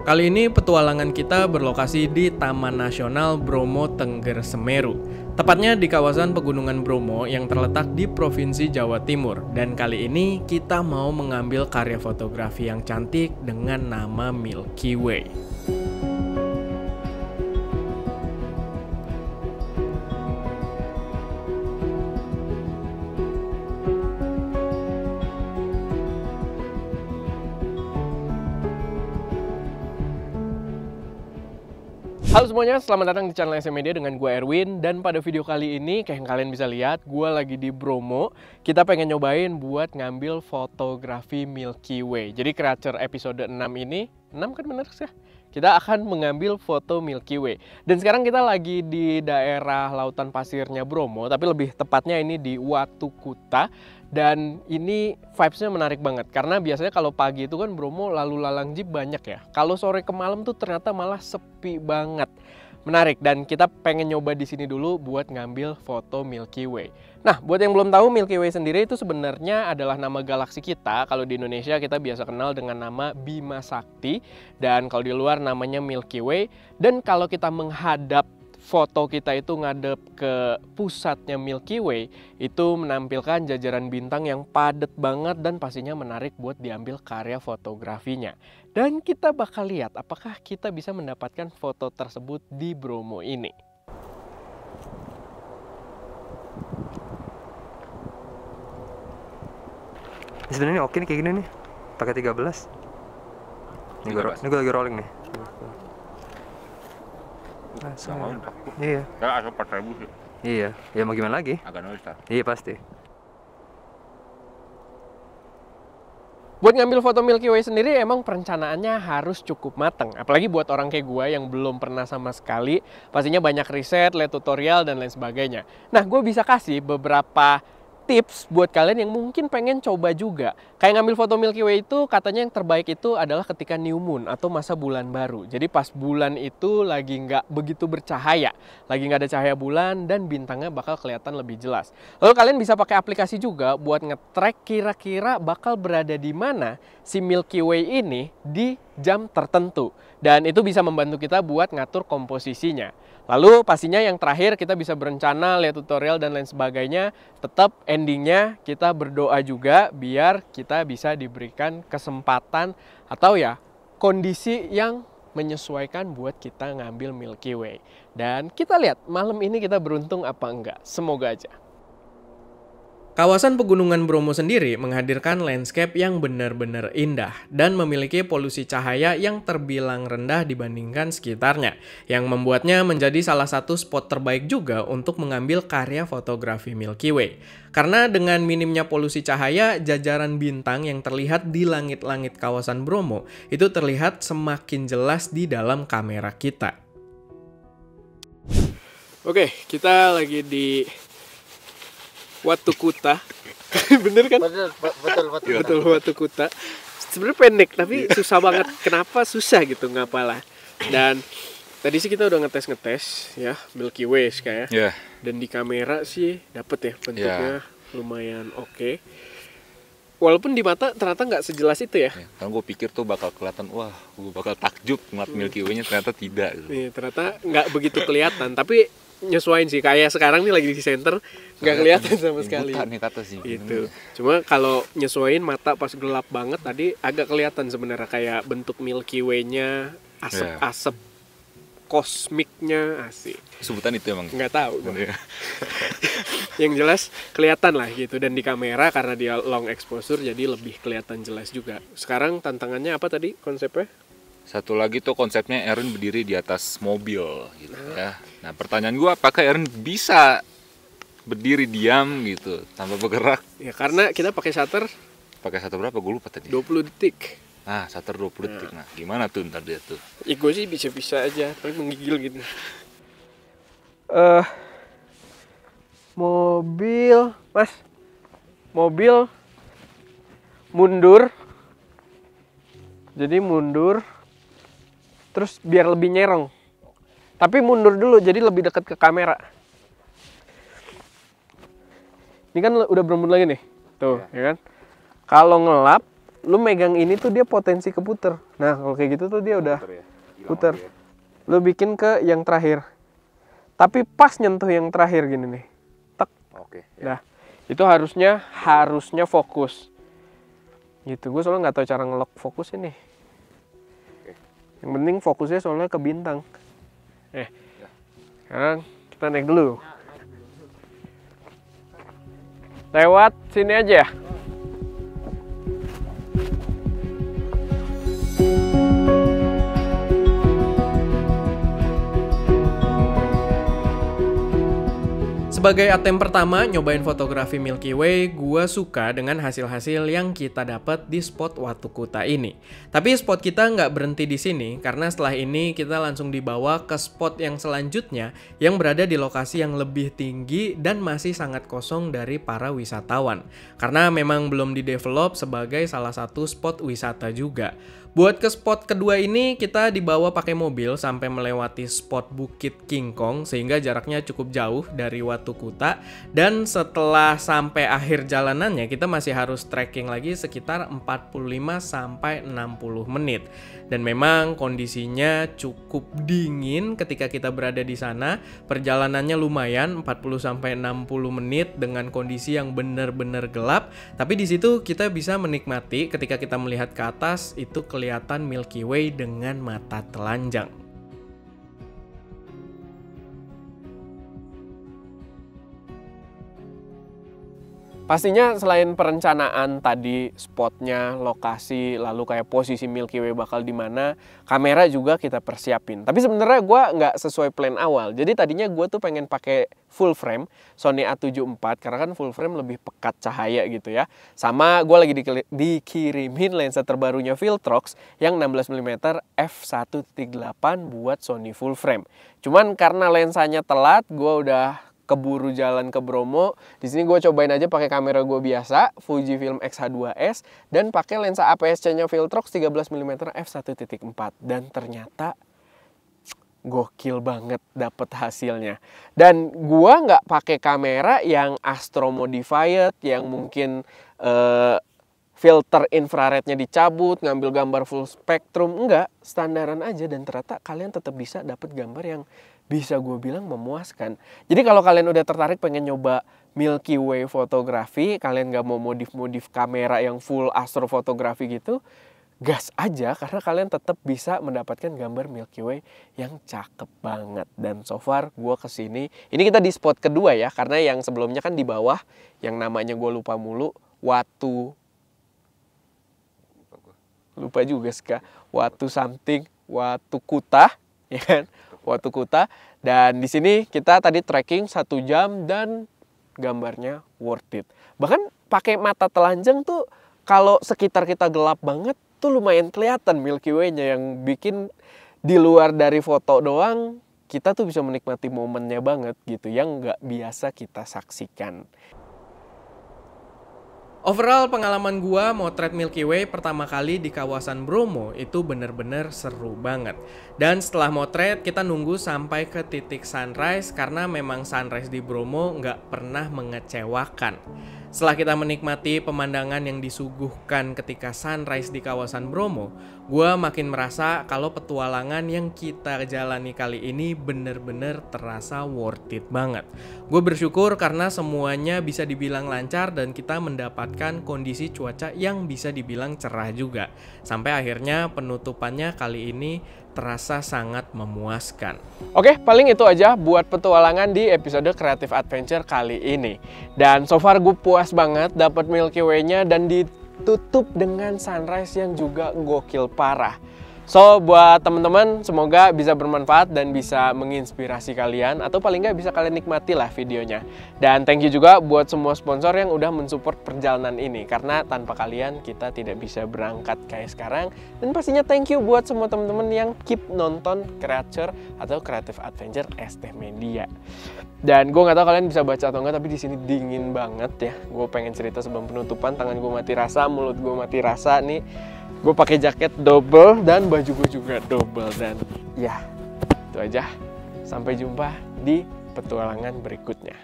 Kali ini petualangan kita berlokasi di Taman Nasional Bromo Tengger Semeru. Tepatnya di kawasan Pegunungan Bromo yang terletak di Provinsi Jawa Timur. Dan kali ini kita mau mengambil karya fotografi yang cantik dengan nama Milky Way. Halo semuanya, selamat datang di channel SM Media dengan gue Erwin. Dan pada video kali ini, kayak yang kalian bisa lihat, gue lagi di Bromo. Kita pengen nyobain buat ngambil fotografi Milky Way. Jadi creature episode 6 ini, 6 kan bener sih? Kita akan mengambil foto Milky Way. Dan sekarang kita lagi di daerah lautan pasirnya Bromo, tapi lebih tepatnya ini di Watu Kuta. Dan ini vibes-nya menarik banget, karena biasanya kalau pagi itu kan Bromo lalu lalang jeep banyak ya. Kalau sore ke malam tuh ternyata malah sepi banget. Menarik, dan kita pengen nyoba di sini dulu buat ngambil foto Milky Way. Nah, buat yang belum tahu, Milky Way sendiri itu sebenarnya adalah nama galaksi kita. Kalau di Indonesia kita biasa kenal dengan nama Bima Sakti, dan kalau di luar namanya Milky Way. Dan kalau kita menghadap foto kita itu ngadep ke pusatnya Milky Way, itu menampilkan jajaran bintang yang padat banget dan pastinya menarik buat diambil karya fotografinya. Dan kita bakal lihat apakah kita bisa mendapatkan foto tersebut di Bromo ini. Sebenarnya oke nih kayak gini nih, pakai 13. Ini gue lagi rolling nih. Iya. Ya asal 4.000 sih. Iya, ya mau gimana lagi? Agak nostal. Iya pasti. Buat ngambil foto Milky Way sendiri emang perencanaannya harus cukup matang. Apalagi buat orang kayak gue yang belum pernah sama sekali, pastinya banyak riset, lihat tutorial, dan lain sebagainya. Nah, gue bisa kasih beberapa tips buat kalian yang mungkin pengen coba juga. Kayak ngambil foto Milky Way itu katanya yang terbaik itu adalah ketika new moon atau masa bulan baru. Jadi pas bulan itu lagi nggak begitu bercahaya, lagi nggak ada cahaya bulan dan bintangnya bakal kelihatan lebih jelas. Lalu kalian bisa pakai aplikasi juga buat nge-track kira-kira bakal berada di mana si Milky Way ini di jam tertentu. Dan itu bisa membantu kita buat ngatur komposisinya. Lalu pastinya yang terakhir kita bisa berencana, lihat tutorial dan lain sebagainya. Tetap endingnya kita berdoa juga biar kita bisa diberikan kesempatan atau ya kondisi yang menyesuaikan buat kita ngambil Milky Way. Dan kita lihat malam ini kita beruntung apa enggak. Semoga aja. Kawasan Pegunungan Bromo sendiri menghadirkan landscape yang benar-benar indah dan memiliki polusi cahaya yang terbilang rendah dibandingkan sekitarnya, yang membuatnya menjadi salah satu spot terbaik juga untuk mengambil karya fotografi Milky Way. Karena dengan minimnya polusi cahaya, jajaran bintang yang terlihat di langit-langit kawasan Bromo itu terlihat semakin jelas di dalam kamera kita. Oke, kita lagi di Watu Kuta. Bener kan? Betul Watu Kuta. Sebenarnya pendek tapi susah banget. Kenapa susah gitu ngapalah. Dan tadi sih kita udah ngetes ya Milky Way kayak. Yeah. Dan di kamera sih dapet ya bentuknya lumayan oke. Walaupun di mata ternyata nggak sejelas itu ya. Karena gue pikir tuh bakal kelihatan, wah gue bakal takjub ngeliat Milky Way-nya, ternyata tidak gitu. Iya, ternyata nggak begitu kelihatan. Tapi nyesuain sih, kayak sekarang nih lagi di center nggak kelihatan sama sekali. Buta nih kata sih. Itu. Cuma kalau nyesuain mata pas gelap banget tadi agak kelihatan sebenarnya kayak bentuk Milky Way-nya, asap-asap kosmiknya asik. Sebutan itu emang. Nggak tahu. Yang jelas kelihatan lah gitu, dan di kamera karena dia long exposure jadi lebih kelihatan jelas juga. Sekarang tantangannya apa tadi konsepnya? Satu lagi tuh konsepnya Erin berdiri di atas mobil gitu ya. Nah pertanyaan gue, apakah Erin bisa berdiri diam gitu tanpa bergerak? Ya karena kita pakai shutter. Pakai shutter berapa? Gue lupa tadi. 20 detik. Ah, shutter 20 detik. Nah gimana tuh ntar dia tuh? Ya gue sih bisa-bisa aja, tapi menggigil gitu. Mobil, mas. Mobil mundur. Jadi mundur. Terus biar lebih nyerong. Tapi mundur dulu jadi lebih dekat ke kamera. Ini kan udah berembun lagi nih. Tuh, ya kan? Kalau ngelap lu megang ini tuh dia potensi keputer. Nah kalau kayak gitu tuh dia udah puter. Lu bikin ke yang terakhir, tapi pas nyentuh yang terakhir gini nih, tek. Oke. Nah itu harusnya fokus. Gitu, gue soalnya nggak tahu cara ngelock fokus ini. Yang penting fokusnya soalnya ke bintang. Sekarang kita naik dulu. Lewat sini aja. Sebagai attempt pertama nyobain fotografi Milky Way, gua suka dengan hasil-hasil yang kita dapat di spot Watu Kuta ini. Tapi spot kita nggak berhenti di sini, karena setelah ini kita langsung dibawa ke spot yang selanjutnya yang berada di lokasi yang lebih tinggi dan masih sangat kosong dari para wisatawan. Karena memang belum didevelop sebagai salah satu spot wisata juga. Buat ke spot kedua ini kita dibawa pakai mobil sampai melewati spot Bukit King Kong sehingga jaraknya cukup jauh dari Watu Kuta, dan setelah sampai akhir jalanannya kita masih harus trekking lagi sekitar 45 sampai 60 menit. Dan memang kondisinya cukup dingin ketika kita berada di sana. Perjalanannya lumayan 40 sampai 60 menit dengan kondisi yang benar-benar gelap, tapi di situ kita bisa menikmati ketika kita melihat ke atas itu kelihatan Milky Way dengan mata telanjang. Pastinya selain perencanaan tadi, spotnya, lokasi, lalu kayak posisi Milky Way bakal di mana, kamera juga kita persiapin. Tapi sebenarnya gue nggak sesuai plan awal. Jadi tadinya gue tuh pengen pakai full frame Sony A7 IV karena kan full frame lebih pekat cahaya gitu ya. Sama gue lagi dikirimin lensa terbarunya Viltrox yang 16mm f1.8 buat Sony full frame. Cuman karena lensanya telat, gue udah keburu jalan ke Bromo. Di sini gue cobain aja pakai kamera gue biasa, Fujifilm X-H2S, dan pakai lensa APS-C-nya Viltrox 13mm f1.4, dan ternyata gokil banget dapet hasilnya. Dan gue nggak pakai kamera yang astro modified, yang mungkin filter infrarednya dicabut, ngambil gambar full spektrum, enggak, standaran aja, dan ternyata kalian tetap bisa dapet gambar yang bisa gue bilang memuaskan. Jadi kalau kalian udah tertarik pengen nyoba Milky Way fotografi, kalian gak mau modif-modif kamera yang full astrofotografi gitu, gas aja, karena kalian tetap bisa mendapatkan gambar Milky Way yang cakep banget. Dan so far gue kesini, ini kita di spot kedua ya, karena yang sebelumnya kan di bawah, yang namanya gue lupa mulu, lupa juga Ska, Watu Kuta, ya kan? Watu Kuta. Dan di sini kita tadi trekking 1 jam dan gambarnya worth it. Bahkan pakai mata telanjang tuh kalau sekitar kita gelap banget tuh lumayan kelihatan Milky Way-nya, yang bikin di luar dari foto doang kita tuh bisa menikmati momennya banget gitu, yang nggak biasa kita saksikan. Overall pengalaman gua motret Milky Way pertama kali di kawasan Bromo itu bener-bener seru banget. Dan setelah motret kita nunggu sampai ke titik sunrise karena memang sunrise di Bromo nggak pernah mengecewakan. Setelah kita menikmati pemandangan yang disuguhkan ketika sunrise di kawasan Bromo, gua makin merasa kalau petualangan yang kita jalani kali ini bener-bener terasa worth it banget. Gue bersyukur karena semuanya bisa dibilang lancar dan kita mendapatkan kondisi cuaca yang bisa dibilang cerah juga. Sampai akhirnya penutupannya kali ini terasa sangat memuaskan. Oke, paling itu aja buat petualangan di episode Creative Adventure kali ini. Dan so far gue puas banget dapat Milky Way-nya dan ditutup dengan sunrise yang juga gokil parah. So, buat teman-teman semoga bisa bermanfaat dan bisa menginspirasi kalian, atau paling nggak bisa kalian nikmati lah videonya. Dan thank you juga buat semua sponsor yang udah mensupport perjalanan ini, karena tanpa kalian kita tidak bisa berangkat kayak sekarang. Dan pastinya thank you buat semua teman-teman yang keep nonton Creature atau Creative Adventure ST Media. Dan gue nggak tahu kalian bisa baca atau enggak, tapi di sini dingin banget ya. Gue pengen cerita sebelum penutupan, tangan gue mati rasa, mulut gue mati rasa nih. Gue pakai jaket double dan baju gue juga double, dan ya itu aja. Sampai jumpa di petualangan berikutnya.